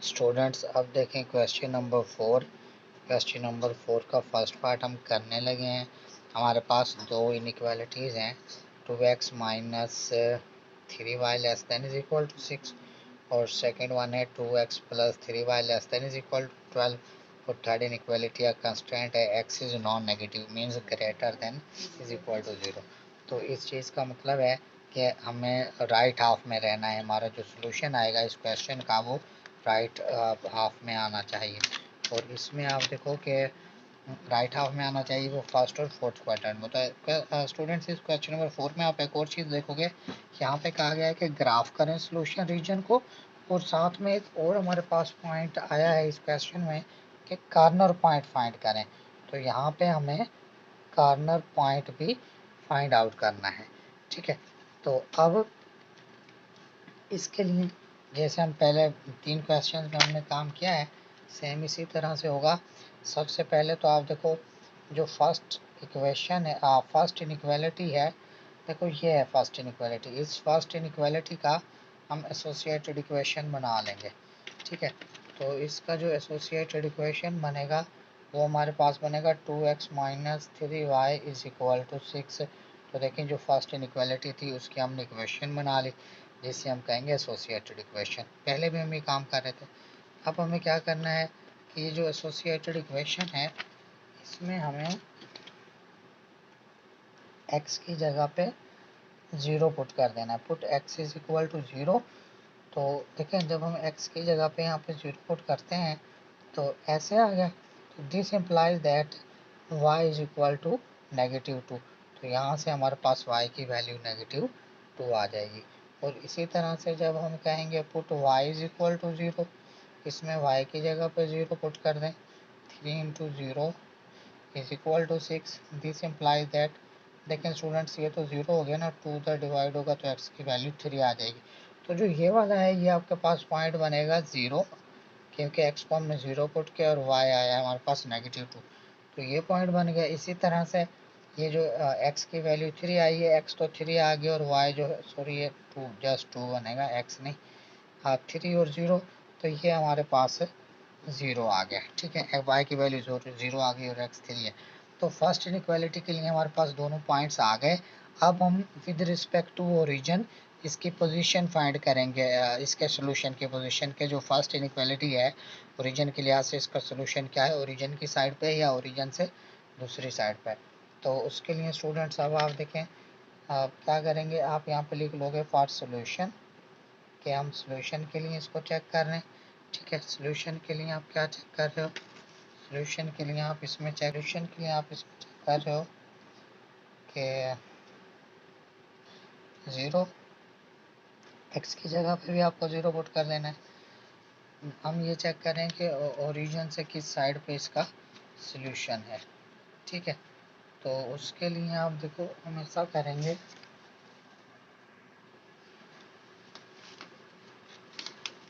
Students अब देखें question number 4। Question number 4 का फर्स्ट पार्ट हम करने लगे हैं। हमारे पास दो इनइक्वालिटीज़ हैं, 2x minus 3y less than is equal to 6 और सेकंड वन है 2x plus 3y less than is equal to 12 और थर्ड इनइक्वालिटी का कंस्ट्रेंट है x is non negative means greater than is equal to 0। तो इस चीज़ का मतलब है कि हमें राइट हाफ में रहना है। हमारा जो सोल्यूशन आएगा इस क्वेश्चन का वो राइट हाफ में आना चाहिए। और इसमें आप देखो कि राइट हाफ में आना चाहिए वो फर्स्ट और फोर्थ क्वाड्रेंट में। तो स्टूडेंट्स इस क्वेश्चन नंबर 4 में आप एक और चीज़ देखोगे, यहाँ पे कहा गया है कि ग्राफ करें सोल्यूशन रीजन को, और साथ में एक और हमारे पास पॉइंट आया है इस क्वेश्चन में कि कार्नर पॉइंट फाइंड करें। तो यहाँ पे हमें कार्नर पॉइंट भी फाइंड आउट करना है। ठीक है, तो अब इसके लिए जैसे हम पहले 3 क्वेश्चन में हमने काम किया है सेम इसी तरह से होगा। सबसे पहले तो आप देखो जो फर्स्ट इक्वेशन है, फर्स्ट इनइक्वालिटी है, देखो ये है फर्स्ट इनइक्वालिटी। इस फर्स्ट इनइक्वालिटी का हम एसोसिएटेड इक्वेशन बना लेंगे। ठीक है, तो इसका जो एसोसिएटेड इक्वेशन बनेगा वो हमारे पास बनेगा 2x minus 3y is equal to 6। तो देखें जो फर्स्ट इनइक्वालिटी थी उसकी हमने इक्वेशन बना ली जिसे हम कहेंगे एसोसिएटेड इक्वेशन। पहले भी हम ये काम कर रहे थे। अब हमें क्या करना है कि ये जो एसोसिएटेड इक्वेशन है इसमें हमें x की जगह पे 0 पुट कर देना है। Put x is equal to 0। तो देखें जब हम x की जगह पे यहाँ पे 0 पुट करते हैं तो ऐसे आ गया। तो this implies that y is equal to -2। तो यहाँ से हमारे पास y की वैल्यू -2 आ जाएगी। और इसी तरह से जब हम कहेंगे put y is equal to 0, इसमें y की जगह पे 0 पुट कर दें, 3 into 0 is equal to 6। This implies that, देखें स्टूडेंट्स ये तो 0 हो गया ना, 2 उधर डिवाइड होगा तो x की वैल्यू 3 आ जाएगी। तो जो ये वाला है ये आपके पास पॉइंट बनेगा 0, क्योंकि x को हमने 0 पुट किया और y आया है हमारे पास -2। तो ये पॉइंट बन गया। इसी तरह से ये जो x की वैल्यू 3 आई है, x तो 3 आ गया और y जो है सॉरी ये 2 जस्ट 2 बनेगा, x नहीं, हाँ 3 और 0। तो ये हमारे पास 0 आ गया। ठीक है, y की वैल्यू 0 आ गई और x 3 है। तो फर्स्ट इनइक्वालिटी के लिए हमारे पास दोनों पॉइंट्स आ गए। अब हम विद रिस्पेक्ट टू ओरिजिन इसकी पोजीशन फाइंड करेंगे। इसके सोल्यूशन की पोजीशन के जो फर्स्ट इनइक्वालिटी है ओरिजिन के लिहाज से इसका सोल्यूशन क्या है, ओरिजिन की साइड पे या ओरिजिन से दूसरी साइड पे। तो उसके लिए स्टूडेंट्स अब आप देखें आप क्या करेंगे, आप यहाँ पे लिख लोगे फॉर सोल्यूशन कि हम सोल्यूशन के लिए इसको चेक कर रहे हैं। ठीक है, सोल्यूशन के लिए आप क्या चेक कर रहे हो, सोल्यूशन के लिए आप इसमें सोल्यूशन के लिए आप इसको चेक कर रहे हो कि 0, x की जगह पे भी आपको 0 पुट कर देना है। हम ये चेक करें कि ओरिजिन से किस साइड पे इसका सोल्यूशन है। ठीक है, तो उसके लिए आप देखो हम ऐसा करेंगे,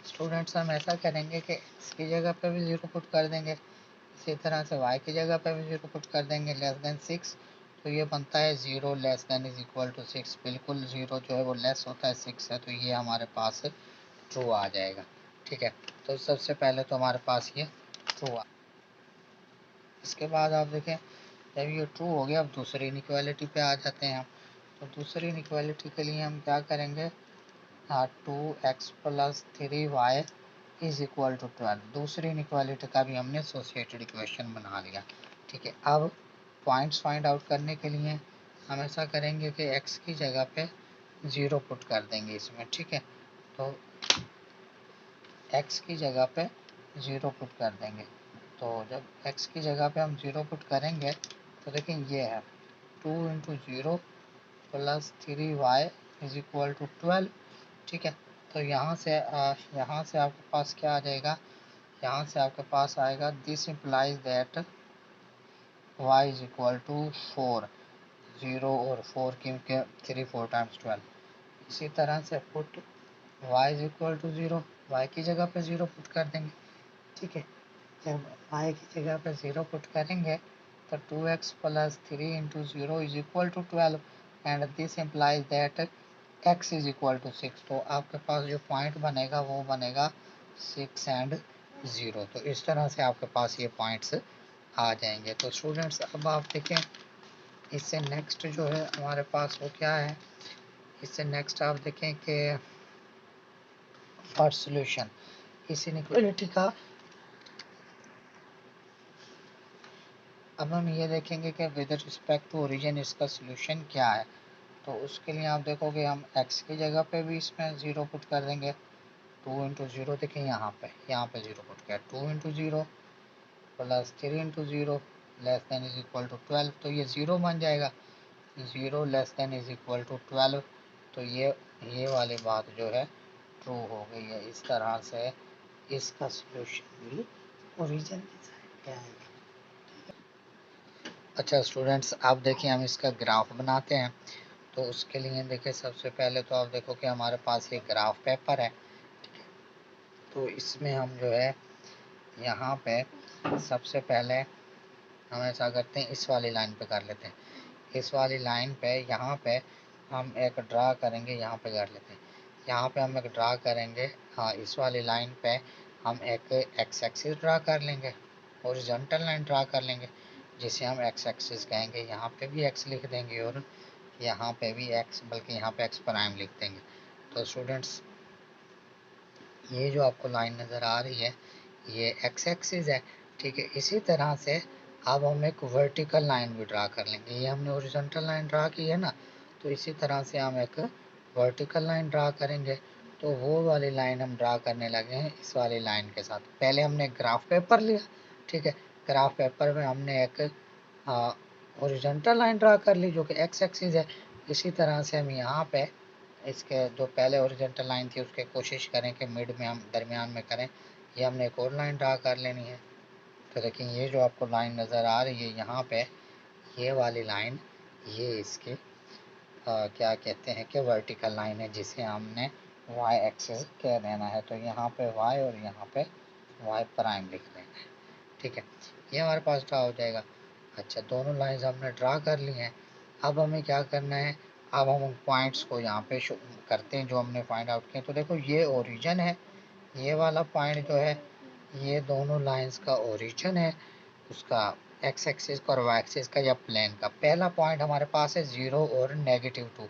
स्टूडेंट्स हम ऐसा करेंगे कि x की जगह पे भी 0 पुट कर देंगे, इसी तरह से y की जगह पे भी 0 पुट कर देंगे लेस देन 6। तो ये बनता है 0 less than is equal to 6। बिल्कुल 0 जो है वो लेस होता है 6 है, तो ये हमारे पास ट्रू आ जाएगा। ठीक है, तो सबसे पहले तो हमारे पास ये ट्रू आ। इसके बाद आप देखें जब ये ट्रू हो गया अब दूसरी इनइक्वालिटी पे आ जाते हैं हम। तो दूसरी इनइक्वालिटी के लिए हम क्या करेंगे, 2x plus 3y is equal to 12। दूसरी इनइक्वालिटी का भी हमने एसोसिएटेड इक्वेशन बना लिया। ठीक है, अब पॉइंट्स फाइंड आउट करने के लिए हम ऐसा करेंगे कि x की जगह पे 0 पुट कर देंगे इसमें। ठीक है, तो x की जगह पे 0 पुट कर देंगे। तो जब x की जगह पे हम 0 पुट करेंगे तो देखें ये है 2 into 0 plus 3y is equal to 12। ठीक है, तो यहाँ से आपके पास क्या आ जाएगा, यहाँ से आपके पास आएगा this implies that y is equal to 4। 0 और 4 क्योंकि 3 4 टाइम्स 12। इसी तरह से put y is equal to 0, y की जगह पे 0 पुट कर देंगे। ठीक है, जब y की जगह पे 0 पुट करेंगे तो 2x plus 3 into 0 is equal to 12 and this implies that x is equal to 6। तो आपके पास जो पॉइंट बनेगा वो बनेगा 6 एंड 0। तो इस तरह से आपके पास ये पॉइंट्स आ जाएंगे। तो स्टूडेंट्स अब आप देखें, इससे नेक्स्ट जो है हमारे पास वो क्या है, इससे नेक्स्ट आप देखें कि फर्स्ट सॉल्यूशन इस इनइक्वालिटी का। अब हम ये देखेंगे कि विद रिस्पेक्ट टू ओरिजिन इसका सॉल्यूशन क्या है। तो उसके लिए आप देखोगे हम x की जगह पे भी इसमें 0 पुट कर देंगे। 2 इंटू 0 देखें यहाँ पे 0 पुट किया, 2 into 0 plus 3 into 0 less than is equal to 12। तो ये 0 बन जाएगा, 0 less than is equal to 12। तो ये वाली बात जो है ट्रू हो गई है। इस तरह से इसका सॉल्यूशन भी ओरिजिन की साइड पे आएगा। अच्छा स्टूडेंट्स, आप देखिए हम इसका ग्राफ बनाते हैं। तो उसके लिए देखिए सबसे पहले तो आप देखो कि हमारे पास ये ग्राफ पेपर है। तो इसमें हम जो है यहाँ पे सबसे पहले हम ऐसा करते हैं, इस वाली लाइन पे कर लेते हैं। इस वाली लाइन पे यहाँ पे हम एक ड्रा करेंगे, यहाँ पे कर लेते हैं। यहाँ पे हम एक ड्रा करेंगे, हाँ इस वाली लाइन पे हम एक एक्स एक्सिस ड्रा कर लेंगे, हॉरिजॉन्टल लाइन ड्रा कर लेंगे जिसे हम एक्स एक्सिस कहेंगे। यहाँ पे भी एक्स लिख देंगे और यहाँ पे भी एक्स, बल्कि यहाँ पे एक्स प्राइम लिख देंगे। तो स्टूडेंट्स ये जो आपको लाइन नज़र आ रही है ये एक्स एक्सिस है, ठीक है। इसी तरह से अब हम एक वर्टिकल लाइन भी ड्रा कर लेंगे। ये हमने हॉरिजॉन्टल लाइन ड्रा की है ना, तो इसी तरह से हम एक वर्टिकल लाइन ड्रा करेंगे। तो वो वाली लाइन हम ड्रा करने लगे हैं इस वाली लाइन के साथ। पहले हमने ग्राफ पेपर लिया, ठीक है। ग्राफ पेपर में हमने एक हॉरिजॉन्टल लाइन ड्रा कर ली जो कि एक्स एक्सिस है। इसी तरह से हम यहाँ पे इसके जो पहले हॉरिजॉन्टल लाइन थी उसके कोशिश करें कि मिड में हम दरमियान में करें। ये हमने एक और लाइन ड्रा कर लेनी है। तो देखिए ये जो आपको लाइन नज़र आ रही है यहाँ पे, ये वाली लाइन, ये इसकी क्या कहते हैं कि वर्टिकल लाइन है जिसे हमने वाई एक्सिस कह देना है। तो यहाँ पे वाई और यहाँ पे वाई प्राइम लिख देना है, ठीक है। ये हमारे पास ड्रा हो जाएगा। अच्छा दोनों लाइंस हमने ड्रा कर ली हैं। अब हमें क्या करना है, अब हम उन पॉइंट्स को यहाँ पे शो करते हैं जो हमने फाइंड आउट किए। तो देखो ये ओरिजिन है, ये वाला पॉइंट जो है ये दोनों लाइंस का ओरिजिन है, उसका एक्स एक्सिस का और वाई एक्सिस का या प्लेन का। पहला पॉइंट हमारे पास है 0 और -2,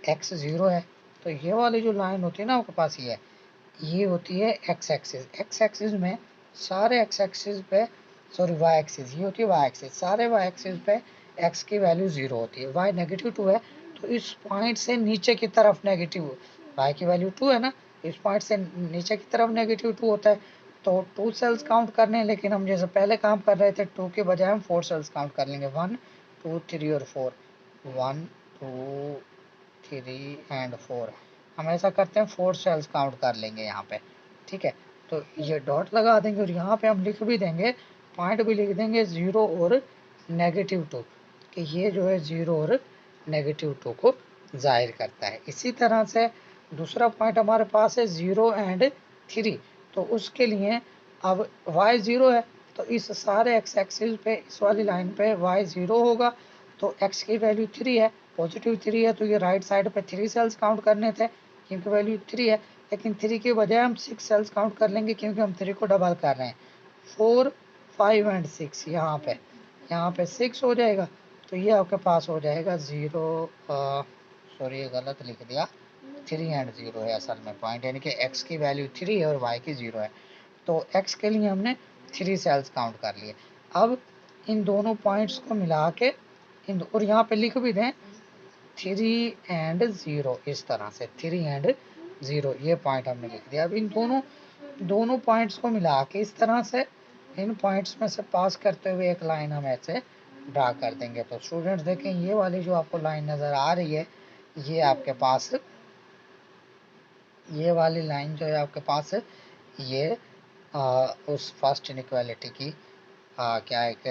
एक्स 0 है। तो ये वाली जो लाइन होती है ना आपके पास ये होती है एक्स एक्सिस। एक्स एक्सिस में सारे एक्स एक्सिस पे, सॉरी वाई एक्सिस, ये होती है वाई एक्सिस। सारे वाई एक्सिस पे एक्स की वैल्यू 0 होती है, वाई -2 है। तो इस पॉइंट से नीचे की तरफ नेगेटिव, वाई की वैल्यू 2 है ना, इस पॉइंट से नीचे की तरफ -2 होता है। तो 2 सेल्स काउंट करने हैं, लेकिन हम जैसे पहले काम कर रहे थे 2 के बजाय हम 4 सेल्स काउंट कर लेंगे। 1 2 3 और 4, 1 2 3 एंड 4। हम ऐसा करते हैं 4 सेल्स काउंट कर लेंगे यहाँ पे, ठीक है। तो ये डॉट लगा देंगे और यहाँ पे हम लिख भी देंगे, पॉइंट भी लिख देंगे 0 और -2, कि ये जो है 0 और -2 को जाहिर करता है। इसी तरह से दूसरा पॉइंट हमारे पास है 0 एंड 3। तो उसके लिए अब y 0 है, तो इस सारे x एक्सिस पे, इस वाली लाइन पे y 0 होगा। तो x की वैल्यू 3 है, पॉजिटिव 3 है। तो ये राइट साइड पे 3 सेल्स काउंट करने थे क्योंकि वैल्यू 3 है, लेकिन 3 के बजाय हम 6 सेल्स काउंट कर लेंगे क्योंकि हम 3 को डबल कर रहे हैं। 4 5 एंड 6 यहाँ पे 6 हो जाएगा। तो ये आपके पास हो जाएगा 0, सॉरी ये गलत लिख दिया, 3 एंड 0 है असल में पॉइंट, यानी कि x की वैल्यू 3 है और y की 0 है। तो x के लिए हमने 3 सेल्स काउंट कर लिए। अब इन दोनों पॉइंट्स को मिला के और यहाँ पे लिख भी दें 3 एंड 0, इस तरह से 3 एंड 0 ये पॉइंट हमने लिख दिया। अब इन दोनों पॉइंट्स को मिला के इस तरह से इन पॉइंट्स में से पास करते हुए एक लाइन हम ऐसे ड्रा कर देंगे। तो स्टूडेंट्स देखें ये वाली जो आपको लाइन नज़र आ रही है, ये आपके पास, ये वाली लाइन जो है आपके पास ये उस फर्स्ट इनइक्वालिटी की क्या है कि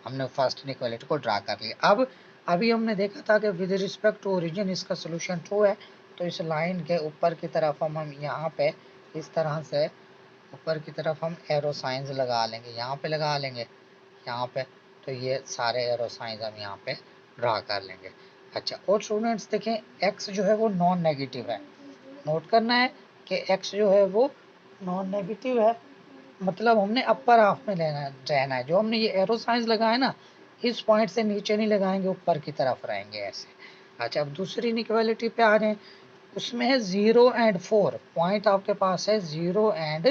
हमने फर्स्ट इनइक्वालिटी को ड्रा कर लिया। अब अभी हमने देखा था कि विद रिस्पेक्ट टू ओरिजिन इसका सोल्यूशन ट्रू है। तो इस लाइन के ऊपर की तरफ हम यहाँ पे इस तरह से ऊपर की तरफ हम एरो साइंस लगा लेंगे, यहाँ पे लगा लेंगे, यहाँ पे। तो ये सारे एरो साइंस हम यहाँ पे ड्रा कर लेंगे। अच्छा और स्टूडेंट्स देखें x जो है वो नॉन नेगेटिव है। नोट करना है कि x जो है वो नॉन नेगेटिव है, मतलब हमने अपर हाफ में रहना है। जो हमने ये एरो साइंस लगाया ना, इस पॉइंट से नीचे नहीं लगाएंगे, ऊपर की तरफ रहेंगे ऐसे। अच्छा, अब दूसरी इनइक्वालिटी पे आ रहे हैं। उसमें है 0 एंड 4, पॉइंट आपके पास है 0 एंड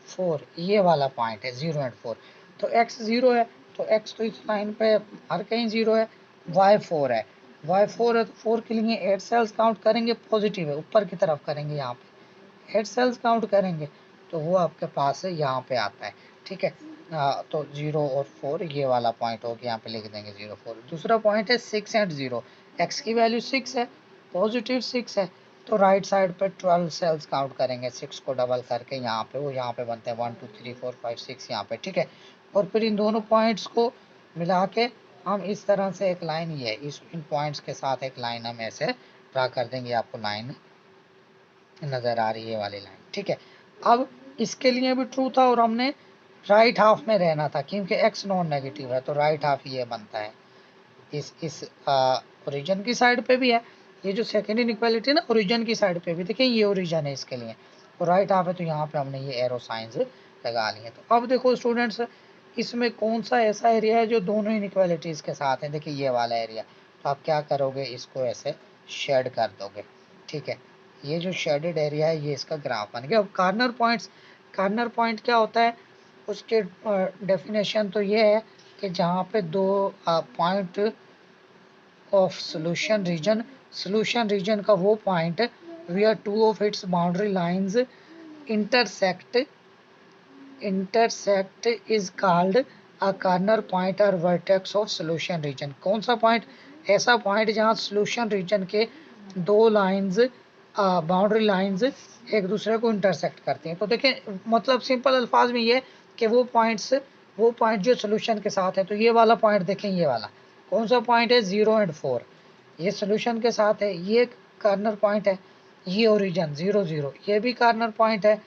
4, ये वाला पॉइंट है 0 एंड 4। तो x 0 है, तो x तो इस लाइन पे हर कहीं 0 है। y 4 है, y 4 है, तो 4 के लिए 8 सेल्स काउंट करेंगे, पॉजिटिव है, ऊपर की तरफ करेंगे, यहाँ पे 8 सेल्स काउंट करेंगे, तो वो आपके पास है यहाँ पे आता है। ठीक है, तो 0 और 4 ये वाला पॉइंट हो गया, यहाँ पे लिख देंगे 0 4। दूसरा पॉइंट है 6 एंड 0, x की वैल्यू 6 है, पॉजिटिव 6 है, तो राइट साइड पे 12 सेल्स काउंट करेंगे, 6 को डबल करके यहाँ पे, वो यहाँ पे बनते हैं 1 2 3 4 5 6 यहाँ पे। ठीक है, और फिर इन दोनों पॉइंट्स को मिला के हम इस तरह से एक लाइन, ये इस इन पॉइंट्स के साथ एक लाइन हम ऐसे ड्रा कर देंगे, आपको लाइन नजर आ रही है वाली लाइन। ठीक है, अब इसके लिए भी ट्रू था और हमने राइट हाफ में रहना था, क्योंकि x नॉन नेगेटिव है, तो राइट हाफ ये बनता है। इस ओरिजिन की साइड पे भी है, ये जो सेकेंड इनइक्वालिटी है ना, ओरिजिन की साइड पे भी देखिए, ये ओरिजिन है इसके लिए, तो राइट हाफ है, तो यहाँ पे हमने ये एरो साइंस लगा लिए। तो अब देखो स्टूडेंट्स, इसमें कौन सा ऐसा एरिया है जो दोनों इनइक्वालिटीज के साथ है। देखिए ये वाला एरिया, तो आप क्या करोगे, इसको ऐसे शेड कर दोगे। ठीक है, ये जो शेडेड एरिया है, ये इसका ग्राफ बन गया। अब कार्नर पॉइंट्स, कार्नर पॉइंट क्या होता है, उसके डेफिनेशन तो ये है कि जहाँ पे दो पॉइंट ऑफ सॉल्यूशन रीजन का वो point where two of its boundary lines intersect is called a corner point और वर्टेक्स ऑफ सॉल्यूशन रीजन। कौन सा पॉइंट, ऐसा पॉइंट जहां सॉल्यूशन रीजन के दो लाइंस, बाउंड्री लाइंस एक दूसरे को इंटरसेक्ट करती हैं। तो देखिए, मतलब सिंपल अल्फाज में ये कि वो पॉइंट जो सॉल्यूशन के साथ है, तो ये वाला पॉइंट देखें, ये वाला कौन सा पॉइंट है, 0 एंड 4, ये सॉल्यूशन के साथ है, ये कॉर्नर पॉइंट है। ये ओरिजिन 0 0, ये भी कॉर्नर पॉइंट है,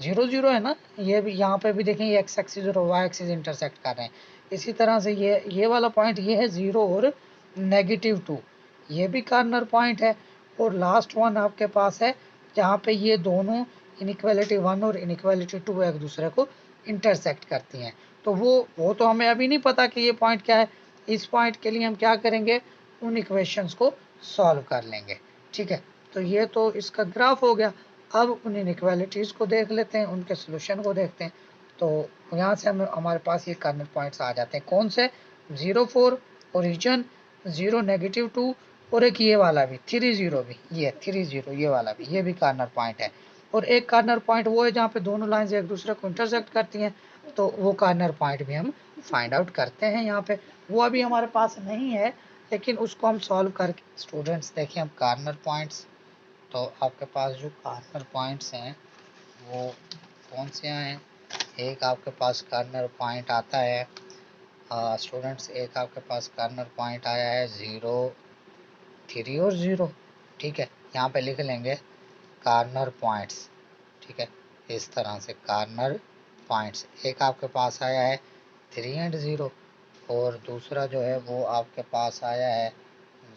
0 0 है ना, ये भी यहाँ पे भी देखें, ये एक्स एक्सिस और वाई एक्सिस इंटरसेक्ट कर रहे हैं। इसी तरह से ये वाला पॉइंट ये है 0 और -2, ये भी कॉर्नर पॉइंट है। और लास्ट वन आपके पास है जहाँ पे ये दोनों इनइक्वालिटी 1 और इनइक्वालिटी 2 एक दूसरे को इंटरसेक्ट करती हैं। तो वो तो हमें अभी नहीं पता कि ये पॉइंट क्या है। इस पॉइंट के लिए हम क्या करेंगे, उन इक्वेशंस को सॉल्व कर लेंगे। ठीक है, तो ये तो इसका ग्राफ हो गया। अब उन इनइक्वालिटीज़ को देख लेते हैं, उनके सोल्यूशन को देखते हैं। तो यहाँ से हमारे पास ये कॉर्नर पॉइंट्स आ जाते हैं, कौन से, 0 4 ओरिजिन, 0 -2, और एक ये वाला भी 3 0 भी, ये 3 0 ये वाला भी, ये भी कॉर्नर पॉइंट है। और एक कॉर्नर पॉइंट वो है जहाँ पे दोनों लाइंस एक दूसरे को इंटरसेक्ट करती हैं, तो वो कॉर्नर पॉइंट भी हम फाइंड आउट करते हैं यहाँ पे। वो अभी हमारे पास नहीं है, लेकिन उसको हम सॉल्व करके, स्टूडेंट्स देखिए, हम कॉर्नर पॉइंट्स, तो आपके पास जो कॉर्नर पॉइंट्स हैं वो कौन से हैं। एक आपके पास कॉर्नर पॉइंट आता है स्टूडेंट्स, एक आपके पास कॉर्नर पॉइंट आया है 0 3 और 0। ठीक है, यहाँ पे लिख लेंगे कॉर्नर पॉइंट्स। ठीक है, इस तरह से कॉर्नर पॉइंट्स, एक आपके पास आया है 3 एंड 0, और दूसरा जो है वो आपके पास आया है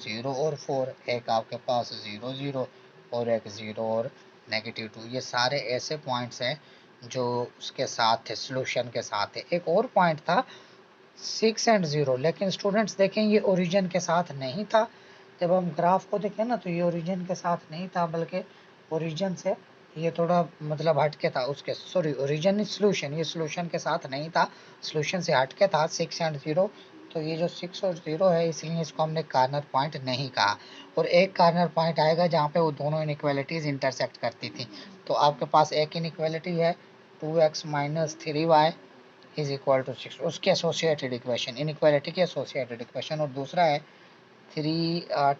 0 और 4, एक आपके पास 0 0 और एक 0 और -2। ये सारे ऐसे पॉइंट्स हैं जो उसके साथ थे, सॉल्यूशन के साथ है। एक और पॉइंट था 6 एंड 0, लेकिन स्टूडेंट्स देखें ये ओरिजिन के साथ नहीं था। जब हम ग्राफ को देखें ना, तो ये ओरिजिन के साथ नहीं था, बल्कि ओरिजिन से ये थोड़ा मतलब हटके था, उसके सॉरी ओरिजिन सॉल्यूशन, ये सॉल्यूशन के साथ नहीं था, सॉल्यूशन से हटके था 6 एंड 0। तो ये जो 6 और 0 है, इसलिए इसको हमने कॉर्नर पॉइंट नहीं कहा। और एक कॉर्नर पॉइंट आएगा जहाँ पे वो दोनों इनइक्वालिटीज इंटरसेक्ट करती थी। तो आपके पास एक इनइक्वालिटी है 2x - 3y is equal to 6, उसके एसोसिएटेड इक्वेशन, इनइक्वालिटी के एसोसिएटेड इक्वेशन। और दूसरा है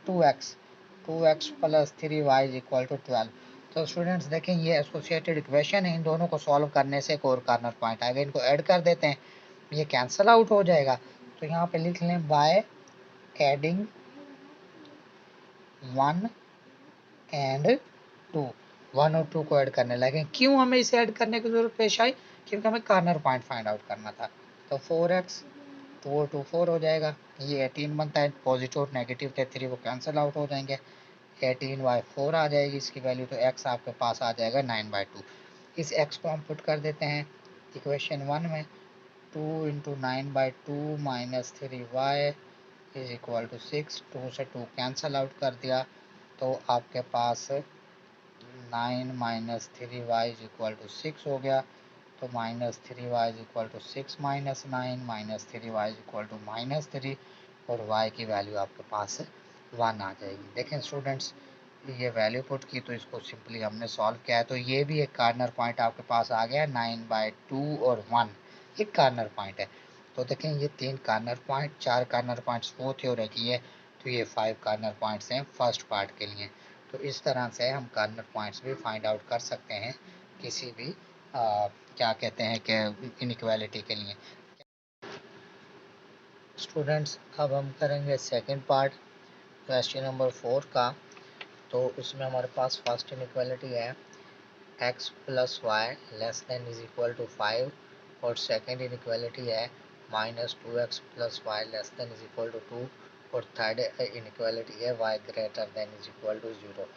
2x plus 3y is equal to 12। तो स्टूडेंट्स देखें, ये एसोसिएटेड इक्वेशन है, इन दोनों को सॉल्व करने से एक और कॉर्नर पॉइंट आएगा, इनको ऐड कर देते हैं, ये कैंसिल आउट हो जाएगा। तो यहाँ पे लिख लें बाय एडिंग 1 एंड 2, 1 और 2 को ऐड करने लगे। क्यों हमें इसे ऐड करने की जरूरत पेश आई, क्योंकि हमें कॉर्नर पॉइंट फाइंड आउट करना था। तो 4x 2 और 2 4 हो जाएगा, ये 18 बनता है, पॉजिटिव और नेगेटिव थे 3 वो कैंसिल आउट हो जाएंगे, 18/4 आ जाएगी इसकी वैल्यू। तो x आपके पास आ जाएगा 9/2। इस x को हम पुट कर देते हैं इक्वेशन 1 में। 2 into 9/2 minus 3y is equal to 6। 2 से 2 कैंसल आउट कर दिया तो आपके पास 9 minus 3y is equal to 6 हो गया। तो minus 3y is equal to 6 minus 9 minus 3y is equal to -3 और y की वैल्यू आपके पास 1 आ जाएगी। देखें स्टूडेंट्स, ये वैल्यू पुट की तो इसको सिंपली हमने सॉल्व किया है, तो ये भी एक कार्नर पॉइंट आपके पास आ गया। 9/2 और 1 एक कार्नर पॉइंट है। तो देखें ये 3 corner point, 4 corner points fourth और एक ये, तो ये 5 कार्नर पॉइंट्स हैं फर्स्ट पार्ट के लिए। तो इस तरह से हम कार्नर पॉइंट्स भी फाइंड आउट कर सकते हैं किसी भी क्या कहते हैं कि इनइक्वालिटी के लिए। स्टूडेंट्स अब हम करेंगे सेकंड पार्ट क्वेश्चन नंबर 4 का। तो उसमें हमारे पास फर्स्ट इनइक्वालिटी है x plus y less than is equal to 5 और सेकंड इनइक्वालिटी है -2x plus y less than is equal to 2 और थर्ड इनइक्वालिटी है y greater than is equal to 0।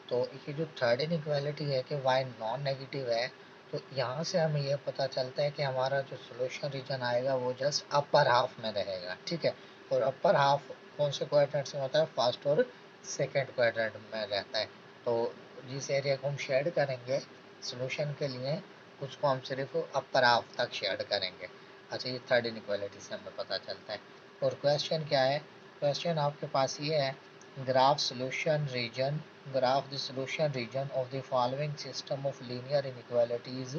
तो ये जो थर्ड इनइक्वालिटी है कि y नॉन नेगेटिव है, तो यहाँ से हमें ये पता चलता है कि हमारा जो सोल्यूशन रीजन आएगा वो जस्ट अपर हाफ में रहेगा, ठीक है। और अपर हाफ कौन से क्वाड्रेंट में होता है, फर्स्ट और सेकंड क्वाड्रेंट में रहता है। तो जिस एरिया को हम शेड करेंगे सोल्यूशन के लिए उसको हम सिर्फ अपर हाफ तक शेड करेंगे। अच्छा, ये थर्ड इनइक्वालिटी से हमें पता चलता है। और क्वेश्चन क्या है, क्वेश्चन आपके पास ये है graph solution region graph the solution region of the following system of linear inequalities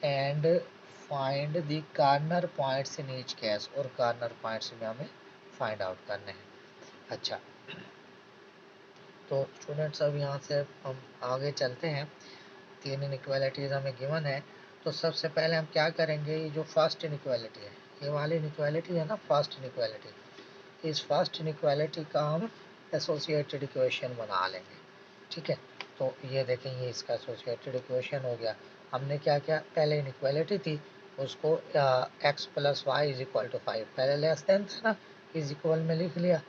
and find the corner points in each case। और corner points में हमें find out करने हैं। अच्छा, तो स्टूडेंट्स अब यहाँ से हम आगे चलते हैं। 3 इनइक्वालिटीज हमें गिवन है। तो सबसे पहले हम क्या करेंगे, ये जो फर्स्ट इनइक्वालिटी है, ये वाली इनइक्वालिटी है ना फर्स्ट इनइक्वालिटी, इस फर्स्ट इनइक्वालिटी का हम एसोसिएटेड इक्वेशन बना लेंगे, ठीक है। तो ये देखें, ये इसका एसोसिएटेड इक्वेशन हो गया। हमने क्या किया, पहले इनइक्वालिटी थी उसको x plus y is equal to 5, पहले लेस देन था ना, इज इक्वल में लिख लिया,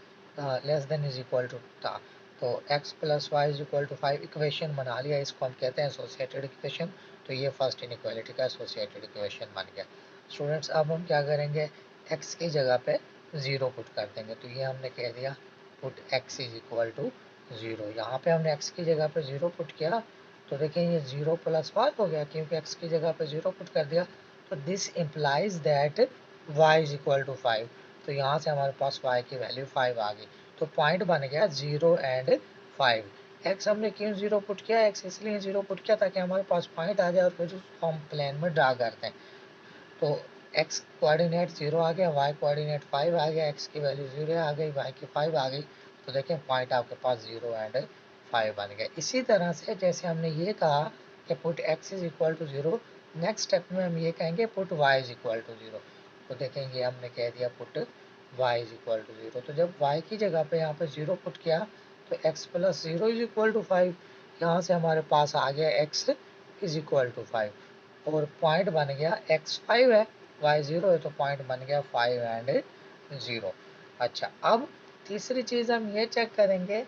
less than is equal to था। तो x plus y is equal to 5 equation बना लिया, इसको हम कहते हैं एसोसिएटेड इक्वेशन। तो ये फर्स्ट इनइक्वालिटी का एसोसिएटेड इक्वेशन बन गया। स्टूडेंट्स अब हम क्या करेंगे, x की जगह पे 0 पुट कर देंगे। तो ये हमने कह दिया put x is equal to 0। यहाँ पे हमने x की जगह पे 0 पुट किया तो देखें ये 0 प्लस 5 हो गया, क्योंकि x की जगह पे 0 पुट कर दिया। तो this implies that y is equal to 5। तो यहाँ से हमारे पास y की वैल्यू 5 आ गई। तो पॉइंट बन गया 0 एंड 5। x हमने क्यों 0 पुट किया, x इसलिए 0 पुट किया ताकि हमारे पास पॉइंट आ जाए और फिर हम प्लेन में ड्रा करते हैं। तो x कोऑर्डिनेट 0 आ गया, y कोऑर्डिनेट 5 आ गया, x की वैल्यू 0 आ गई, y की 5 आ गई। तो देखें पॉइंट आपके पास 0 एंड 5 बन गया। इसी तरह से जैसे हमने ये कहा कि put x is equal to 0, next step में हम ये कहेंगे put y is equal to 0। तो देखें ये हमने कह दिया put y is equal to 0। तो जब y की जगह पे यहाँ पे 0 पुट किया तो x plus 0 is equal to 5। यहाँ से हमारे पास आ गया x इज इक्वल टू 5 और पॉइंट बन गया x 5 है, y 0 है, तो पॉइंट बन गया 5 एंड 0। अच्छा, अब तीसरी चीज़ हम ये चेक करेंगे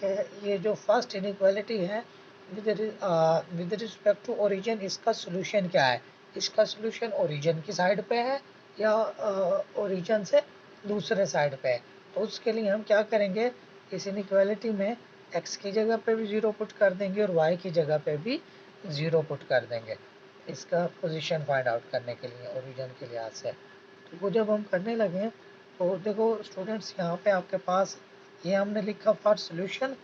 कि ये जो फर्स्ट इनइक्वालिटी है विद रिस्पेक्ट टू ओरिजिन, इसका सोल्यूशन क्या है। इसका सोल्यूशन ओरिजिन की साइड पे है या ओरिजिन से दूसरे साइड पे है। तो उसके लिए हम क्या करेंगे, इस इनइक्वालिटी में x की जगह पे भी 0 पुट कर देंगे और y की जगह पे भी 0 पुट कर देंगे, इसका पोजीशन फाइंड आउट करने के लिए ओरिजिन के लिहाज से। तो वो जब हम करने लगे तो देखो स्टूडेंट्स, यहाँ पे आपके पास ये हमने लिखा फर्स्ट सोल्यूशन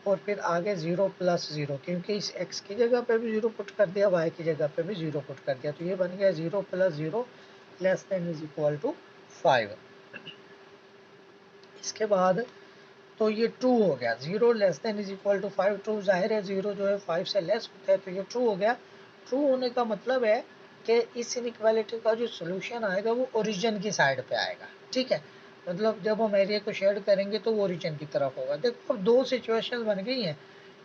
और फिर आगे 0 प्लस 0, क्योंकि इस x की जगह पे भी 0 पुट कर दिया, y की जगह पे भी 0 पुट कर दिया। तो ये बन गया 0 plus 0 less than is equal to 5। इसके बाद तो ये ट्रू हो गया, 0 less than is equal to 5 true, जाहिर है 0 जो है 5 से लेस होता है, तो ये ट्रू हो गया। ट्रू होने का मतलब है कि इस इनइक्वालिटी का जो सोल्यूशन आएगा वो ओरिजिन की साइड पे आएगा, ठीक है। मतलब जब हम एरिया को शेड करेंगे तो वो ओरिजिन की तरफ होगा। देखो अब दो सिचुएशन बन गई हैं,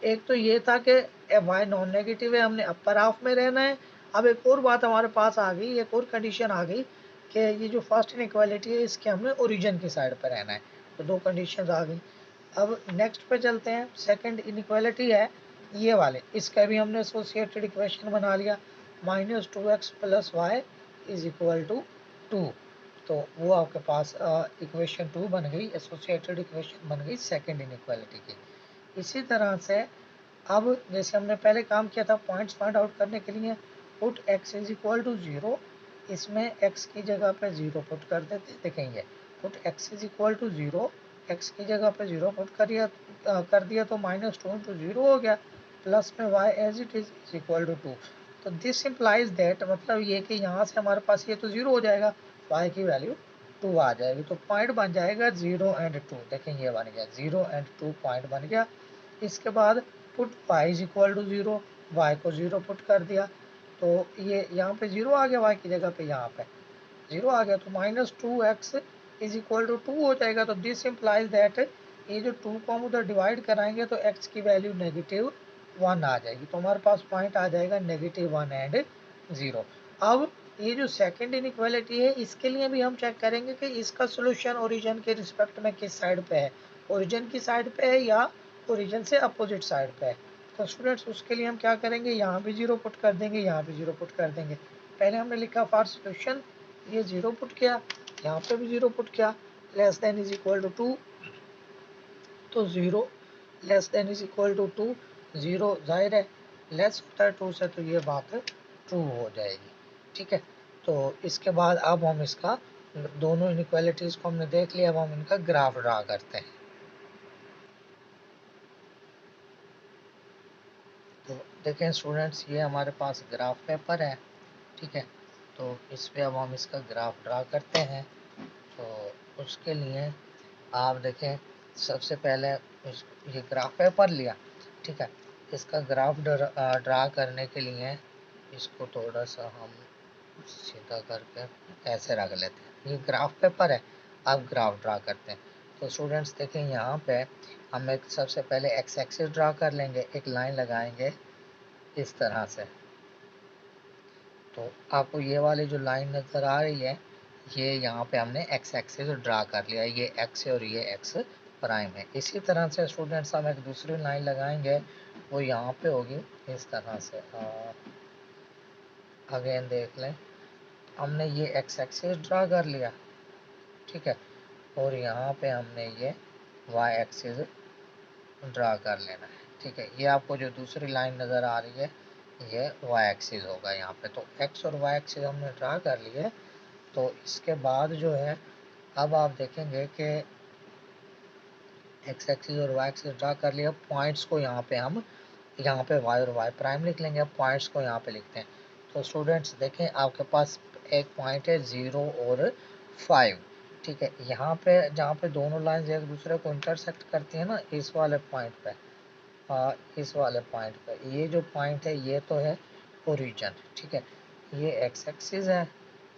एक तो ये था कि वाई नॉन नेगेटिव है, हमने अपर हाफ में रहना है। अब एक और बात हमारे पास आ गई, एक और कंडीशन आ गई कि ये जो फर्स्ट इनइक्वालिटी है इसके हमने ओरिजिन की साइड पर रहना है। तो दो कंडीशन आ गई। अब नेक्स्ट पे चलते हैं। सेकंड इनइक्वालिटी है ये वाले, इसका भी हमने एसोसिएटेड इक्वेशन बना लिया, -2x + y is equal to 2। तो वो आपके पास इक्वेशन 2 बन गई, एसोसिएटेड इक्वेशन बन गई सेकंड इनइक्वालिटी की। इसी तरह से अब जैसे हमने पहले काम किया था पॉइंट्स फाइंड आउट करने के लिए, put x is equal to 0, इसमें x की जगह पे 0 पुट कर देते, देखेंगे put x is equal to 0, x की जगह पे 0 पुट कर दिया तो -2 × 0 हो गया, प्लस में y as it is equal to 2। तो दिस इम्प्लाइज दैट, मतलब ये कि यहाँ से हमारे पास ये तो 0 हो जाएगा, y की वैल्यू 2 आ जाएगी, तो पॉइंट बन जाएगा 0 और 2। देखें ये बन गया 0 और 2 पॉइंट बन गया। इसके बाद put y is equal to 0, y को 0 पुट कर दिया तो ये यहाँ पे 0 आ गया, y की जगह पे यहाँ पे 0 आ गया, तो -2x इज इक्वल टू 2 हो जाएगा। तो दिस इम्प्लाइज दैट, ये जो 2 को हम उधर डिवाइड कराएंगे तो x की वैल्यू -1 आ जाएगी, तो हमारे पास पॉइंट आ जाएगा -1 और 0। अब ये जो सेकंड इनइक्वालिटी है इसके लिए भी हम चेक करेंगे कि इसका सोल्यूशन ओरिजिन के रिस्पेक्ट में किस साइड पे है, ओरिजिन की साइड पे है या ओरिजिन से अपोजिट साइड पे है। तो स्टूडेंट्स उसके लिए हम क्या करेंगे, यहाँ भी 0 पुट कर देंगे, यहाँ भी 0 पुट कर देंगे। पहले हमने लिखा फॉर सोल्यूशन, ये 0 पुट किया, यहाँ पे भी 0 पुट किया, less than is equal to 2, तो 0 less than is equal to 2, 0 जाहिर है लेस होता है 2 से, तो ये बात ट्रू हो जाएगी। ठीक है, तो इसके बाद अब हम इसका दोनों इनइक्वालिटीज को हमने देख लिया, अब हम इनका ग्राफ ड्रा करते हैं। तो देखें स्टूडेंट्स, ये हमारे पास ग्राफ पेपर है, ठीक है, तो इस पे अब हम इसका ग्राफ ड्रा करते हैं। तो उसके लिए आप देखें, सबसे पहले ये ग्राफ पेपर लिया, ठीक है, इसका ग्राफ ड्रा करने के लिए इसको थोड़ा सा हम सीधा करके ऐसे रख लेते हैं, ये ग्राफ पेपर है, अब ग्राफ ड्रा करते हैं। तो स्टूडेंट्स देखें, यहाँ पे हम एक सबसे पहले एक्स एक्सिस ड्रा कर लेंगे, एक लाइन लगाएंगे इस तरह से। तो आपको ये वाली जो लाइन नज़र आ रही है, ये यहाँ पे हमने एक्स एक्सिस ड्रा कर लिया, ये एक्स है और ये एक्स प्राइम है। इसी तरह से स्टूडेंट्स हम एक दूसरी लाइन लगाएंगे, वो यहाँ पे होगी इस तरह से। अगेन देख लें, हमने ये एक्स एक्सिस ड्रा कर लिया, ठीक है, और यहाँ पे हमने ये वाई एक्सिस ड्रा कर लेना है, ठीक है। ये आपको जो दूसरी लाइन नज़र आ रही है, ये वाई एक्सिस होगा यहाँ पे। तो एक्स और वाई एक्सिस हमने ड्रा कर लिए। तो इसके बाद जो है, अब आप देखेंगे कि एक्स एक्सिस और वाई एक्सिस ड्रा कर लिया, पॉइंट्स को यहाँ पे हम यहाँ पे वाई और वाई प्राइम लिख लेंगे, अब पॉइंट्स को यहाँ पे लिखते हैं। तो स्टूडेंट्स देखें, आपके पास एक पॉइंट है 0 और 5, ठीक है, यहाँ पे जहाँ पे दोनों लाइन एक दूसरे को इंटरसेक्ट करती है ना, इस वाले पॉइंट पे, इस वाले पॉइंट पे, ये जो पॉइंट है ये तो है ओरिजिन, ठीक है, ये एक्स एक्सिस है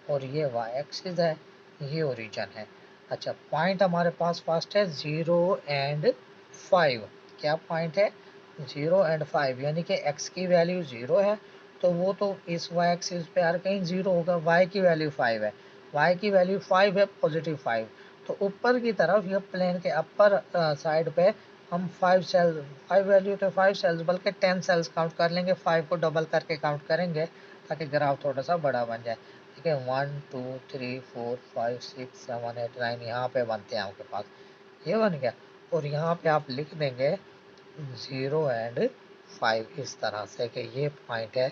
और ये वाई एक्सिस है, ये ओरिजिन है। अच्छा, पॉइंट हमारे पास फर्स्ट है 0 और 5, क्या पॉइंट है 0 और 5, यानी कि x की वैल्यू 0 है, तो वो तो इस y एक्सिस पे हर कहीं 0 होगा, y की वैल्यू 5 है, y की वैल्यू 5 है, +5, तो ऊपर की तरफ ये प्लेन के अपर साइड पे हम 5 सेल्स, 5 वैल्यू तो 5 सेल्स बल्कि 10 सेल्स काउंट कर लेंगे, 5 को डबल करके काउंट करेंगे ताकि ग्राफ थोड़ा सा बड़ा बन जाए। ठीक है, 1 2 3 4 5 6 7 8 9 यहाँ पे बनते हैं आपके पास, ये बन गया। और यहाँ पे आप लिख देंगे 0 और 5 इस तरह से कि ये पॉइंट है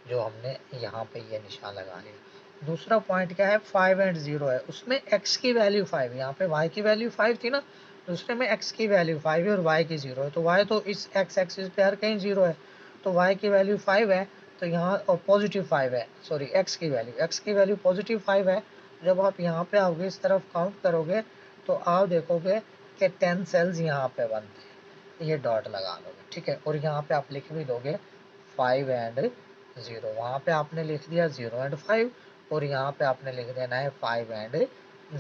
जो हमने यहाँ पे ये निशान लगा लिया। दूसरा पॉइंट क्या है, 5 और 0 है, उसमें x की वैल्यू 5, यहाँ पे y की वैल्यू 5 थी ना, दूसरे में x की वैल्यू 5 है और y की 0 है, तो y तो इस x एक्सिस पे हर कहीं 0 है, तो y की वैल्यू 5 है, तो यहाँ +5 है, सॉरी x की वैल्यू +5 है। जब आप यहाँ पे आओगे इस तरफ काउंट करोगे तो आप देखोगे कि 10 सेल्स यहाँ पे बनते हैं, ये डॉट लगा दोगे, ठीक है, और यहाँ पे आप लिख भी दोगे 5 और 0, वहाँ पे आपने लिख दिया 0 और 5, और यहाँ पे आपने लिख देना है 5 और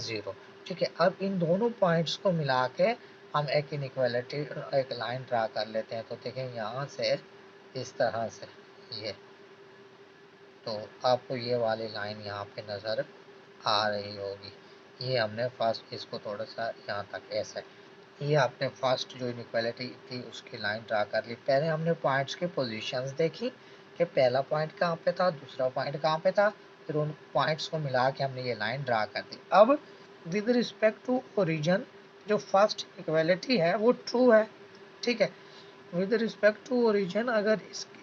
0, ठीक है। अब इन दोनों पॉइंट्स को मिला के हम एक इनइक्वालिटी, एक लाइन ड्रा कर लेते हैं। तो देखें, यहाँ से इस तरह से ये, तो आपको ये वाली लाइन यहाँ पे नज़र आ रही होगी, ये हमने फर्स्ट इसको थोड़ा सा यहाँ तक ऐसे, ये आपने फर्स्ट जो इनइक्वालिटी थी उसकी लाइन ड्रा कर ली। पहले हमने पॉइंट्स की पोजीशंस देखी कि पहला पॉइंट कहाँ पे था, दूसरा पॉइंट कहाँ पे था, फिर उन पॉइंट्स को मिला के हमने ये लाइन ड्रा कर दी। अब विद रिस्पेक्ट टू ओरिजिन जो फर्स्ट इक्वालिटी है वो ट्रू है, ठीक है। विद रिस्पेक्ट टू ओरिजिन अगर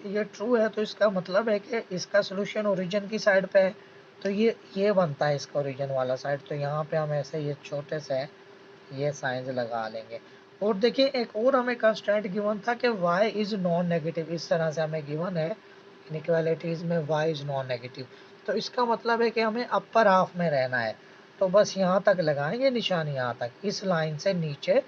ये ट्रू है तो इसका मतलब है कि इसका सोल्यूशन ओरिजिन की साइड पे है, तो ये बनता है इसका ओरिजिन वाला साइड। तो यहाँ पे हम ऐसे ये छोटे से ये साइंस लगा लेंगे। और देखिए एक और हमें कंस्ट्रेंट गिवन था कि y इज नॉन नेगेटिव, इस तरह से हमें गिवन है इनइक्वालिटीज में y इज नॉन नेगेटिव। तो इसका मतलब है कि हमें अपर हाफ में रहना है, तो बस यहाँ तक लगाएंगे निशान, यहाँ तक, इस लाइन से नीचे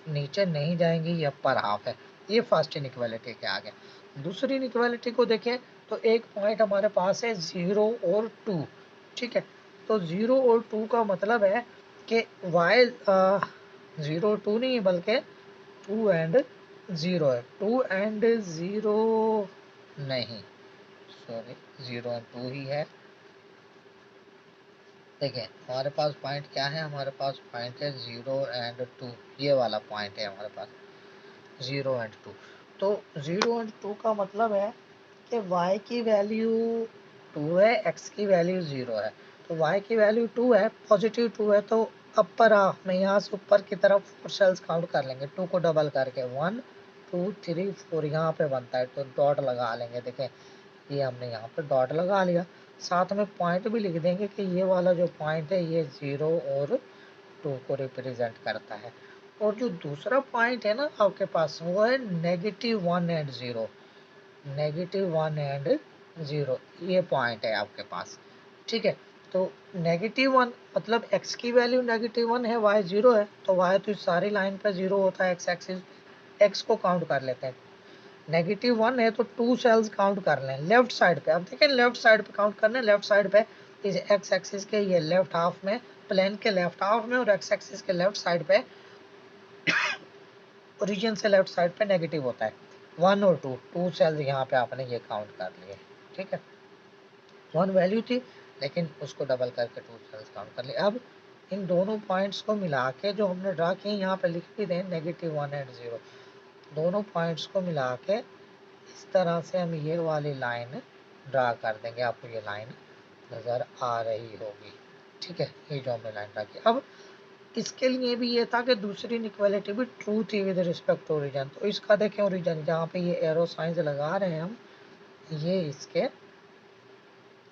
नीचे नहीं जाएंगे, ये अपर हाफ है। ये फर्स्ट इनइक्वालिटी के आगे। दूसरी इनइक्वालिटी को देखें तो एक पॉइंट हमारे पास है 0 और 2, ठीक है। तो 0 और 2 का मतलब है कि y 0 2 नहीं है बल्कि 2 एंड 0 है। 2 एंड 0 नहीं, सॉरी 0 एंड 2 ही है। देखिए हमारे पास पॉइंट क्या है, हमारे पास पॉइंट है 0 एंड 2, ये वाला पॉइंट है हमारे पास 0 एंड 2। तो 0 एंड 2 का मतलब है कि y की वैल्यू 2 है, x की वैल्यू 0 है। तो y की वैल्यू 2 है, पॉजिटिव 2 है, तो अपर हाफ में यहाँ से ऊपर की तरफ 4 सेल्स काउंट कर लेंगे, 2 को डबल करके 1 2 3 4 यहाँ पे बनता है, तो डॉट लगा लेंगे। देखें ये हमने यहाँ पे डॉट लगा लिया, साथ में पॉइंट भी लिख देंगे कि ये वाला जो पॉइंट है ये 0 और 2 को रिप्रेजेंट करता है। और जो दूसरा पॉइंट है ना आपके पास वो है -1 एंड 0, -1 एंड 0, ये पॉइंट है आपके पास, ठीक है। तो -1 मतलब x की वैल्यू -1 है, y 0 है, तो y तो इस सारी लाइन पे 0 होता है, x एक्सिस। x को काउंट कर लेते हैं, -1 है तो 2 सेल्स काउंट कर लें लेफ्ट साइड पे। अब देखें लेफ्ट साइड पे काउंट करने, लेफ्ट साइड पे इस x एक्सिस के ये लेफ्ट हाफ में, प्लेन के लेफ्ट हाफ में, और x एक्सिस के लेफ्ट साइड पे, ओरिजिन से लेफ्ट साइड पे नेगेटिव होता है। 1 और 2 सेल्स यहाँ पे आपने ये काउंट कर लिए, ठीक है। 1 वैल्यू थी लेकिन उसको डबल करके 2 सेल्स काउंट कर लिए। अब इन दोनों पॉइंट्स को मिला के जो हमने ड्रा किए यहाँ पे लिख भी दें -1 एंड 0, दोनों पॉइंट्स को मिला के इस तरह से हम ये वाली लाइन ड्रा कर देंगे। आपको ये लाइन नज़र आ रही होगी, ठीक है, ये जो हमने लाइन ड्रा की। अब इसके लिए भी ये था कि दूसरी इनइक्वालिटी भी ट्रू थी विद रिस्पेक्ट टू ओरिजिन। तो इसका देखें ओरिजिन जहाँ पे ये एरो साइंस लगा रहे हैं हम, ये इसके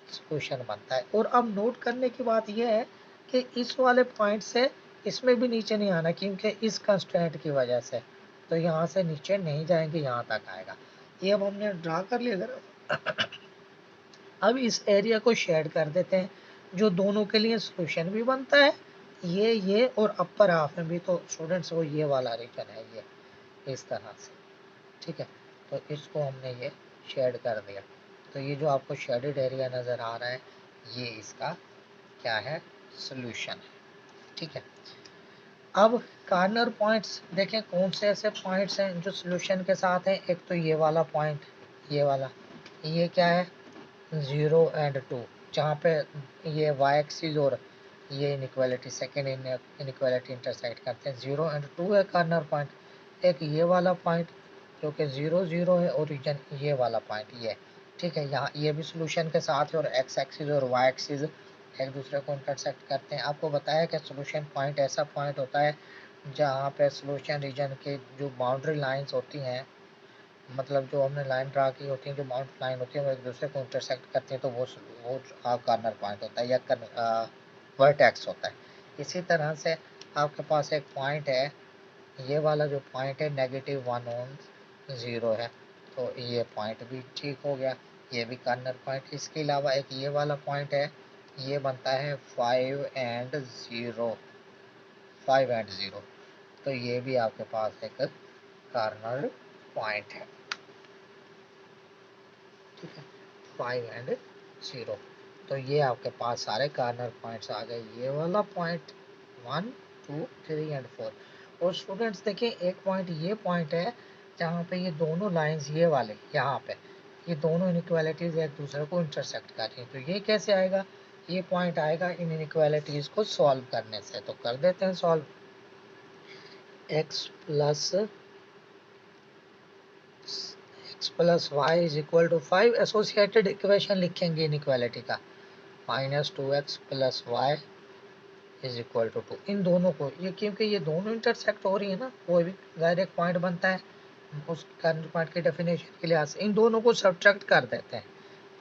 सोल्यूशन बनता है। और अब नोट करने की बात यह है कि इस वाले पॉइंट से इसमें भी नीचे नहीं आना, क्योंकि इस कंस्ट्रेंट की वजह से, तो यहाँ से नीचे नहीं जाएंगे, यहाँ तक आएगा। ये अब हमने ड्रा कर लिया। अगर अब इस एरिया को शेड कर देते हैं, जो दोनों के लिए सोल्यूशन भी बनता है, ये और अपर हाफ में भी। तो स्टूडेंट्स वो ये वाला रीजन है, ये इस तरह से, ठीक है। तो इसको हमने ये शेड कर दिया, तो ये जो आपको शेडेड एरिया नज़र आ रहा है ये इसका क्या है, सोल्यूशन है, ठीक है। अब कार्नर पॉइंट्स देखें कौन से ऐसे पॉइंट्स हैं जो सोल्यूशन के साथ हैं। एक तो ये वाला पॉइंट, ये वाला, ये क्या है 0 एंड 2, जहाँ पे ये y एक्सिस और ये इनइक्वालिटी सेकेंड इनइक्वालिटी इंटरसेक्ट करते हैं, 0 एंड 2 है कार्नर पॉइंट। एक ये वाला पॉइंट जो कि 0 0 है, ओरिजिन ये वाला पॉइंट ये, ठीक है। यहाँ ये भी सोल्यूशन के साथ है और x एक्सिस और y एक्सिस एक दूसरे को इंटरसेक्ट करते हैं। आपको बताया कि सोल्यूशन पॉइंट ऐसा पॉइंट होता है जहाँ पे सोल्यूशन रीजन के जो बाउंड्री लाइंस होती हैं, मतलब जो हमने लाइन ड्रा की होती है, जो बाउंड्री लाइन होती है वो एक दूसरे को इंटरसेक्ट करती है, तो वो कार्नर पॉइंट होता है या वर्टेक्स होता है। इसी तरह से आपके पास एक पॉइंट है, ये वाला जो पॉइंट है -1 और 0 है, तो ये पॉइंट भी ठीक हो गया, ये भी कार्नर पॉइंट। इसके अलावा एक ये वाला पॉइंट है, ये बनता है 5 एंड 0, 5 एंड 0, तो ये भी आपके पास एक कार्नर पॉइंट है, ठीक है, 5 एंड 0। तो ये आपके पास सारे कार्नर पॉइंट्स आ गए, ये वाला पॉइंट 1 2 3 एंड 4। और स्टूडेंट्स देखिए एक पॉइंट ये पॉइंट है जहाँ पे ये दोनों लाइंस ये वाले यहाँ पे ये दोनों इनइक्वालिटीज एक दूसरे को इंटरसेक्ट कर रही हैं, तो ये कैसे आएगा, ये पॉइंट आएगा इन इनइक्वालिटीज को सॉल्व करने से। तो कर देते हैं solve. x plus y is equal to 5, associated equation लिखेंगे इनइक्वालिटी का, -2x+y इज इक्वल टू 2। इन दोनों को, ये क्योंकि ये दोनों इंटरसेक्ट हो रही है ना, कोई भी डायरेक्ट पॉइंट बनता है उस कर्नल पॉइंट की डेफिनेशन के लिहाज से इन दोनों को सब्ट्रैक्ट कर देते हैं,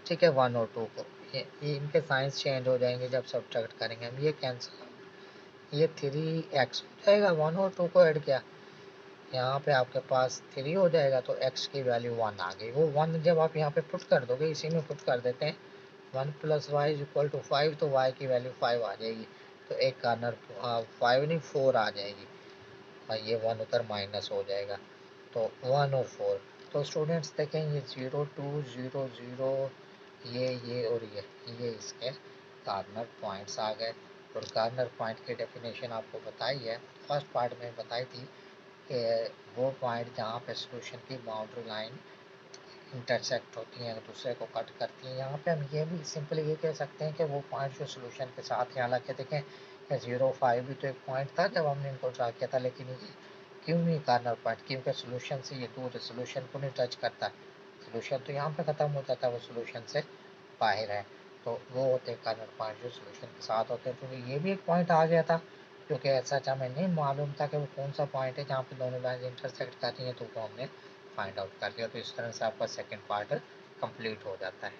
ठीक है, 1 और 2 को। ये इनके साइंस चेंज हो जाएंगे जब सब्ट्रैक्ट करेंगे हम, ये कैंसिल, ये 3x हो जाएगा, 1 और 2 को ऐड किया, यहाँ पे आपके पास 3 हो जाएगा, तो x की वैल्यू 1 आ गई। वो 1 जब आप यहाँ पे पुट कर दोगे, इसी में पुट कर देते हैं, 1+y इज इक्वल टू 5, तो y की वैल्यू 5 आ जाएगी, तो एक कार्नर 5 नहीं 4 आ जाएगी, और ये 1 उधर माइनस हो जाएगा, तो 1 और 4। तो स्टूडेंट्स देखें, ये 0 2 0 0, ये और ये इसके कार्नर पॉइंट्स आ गए। और कार्नर पॉइंट की डेफिनेशन आपको बताई है, फर्स्ट पार्ट में बताई थी कि वो पॉइंट जहाँ पे सोल्यूशन की बाउंड्री लाइन इंटरसेक्ट होती हैं, दूसरे को कट करती हैं। यहाँ पे हम ये भी सिंपली ये कह सकते हैं कि वो पॉइंट जो सोल्यूशन के साथ है, हालांकि देखें 0 5 भी तो एक पॉइंट था जब हमने इनको ड्रा किया था, लेकिन ये क्यों नहीं कार्नर पॉइंट, क्योंकि सोल्यूशन से ये दूर है, सोल्यूशन को नहीं टच करता, सोल्यूशन तो यहाँ पे ख़त्म हो जाता है, वो सोल्यूशन से बाहर है, तो वो होते हैं कार्नर पॉइंट जो सोल्यूशन के साथ होते हैं। तो ये भी एक पॉइंट आ गया था, क्योंकि ऐसा हमें नहीं मालूम था कि वो कौन सा पॉइंट है जहाँ पे दोनों लाइन इंटरसेक्ट कर रही हैं, तो वो हमने फाइंड आउट कर लिया। तो इस तरह से आपका सेकंड पार्ट कंप्लीट हो जाता है।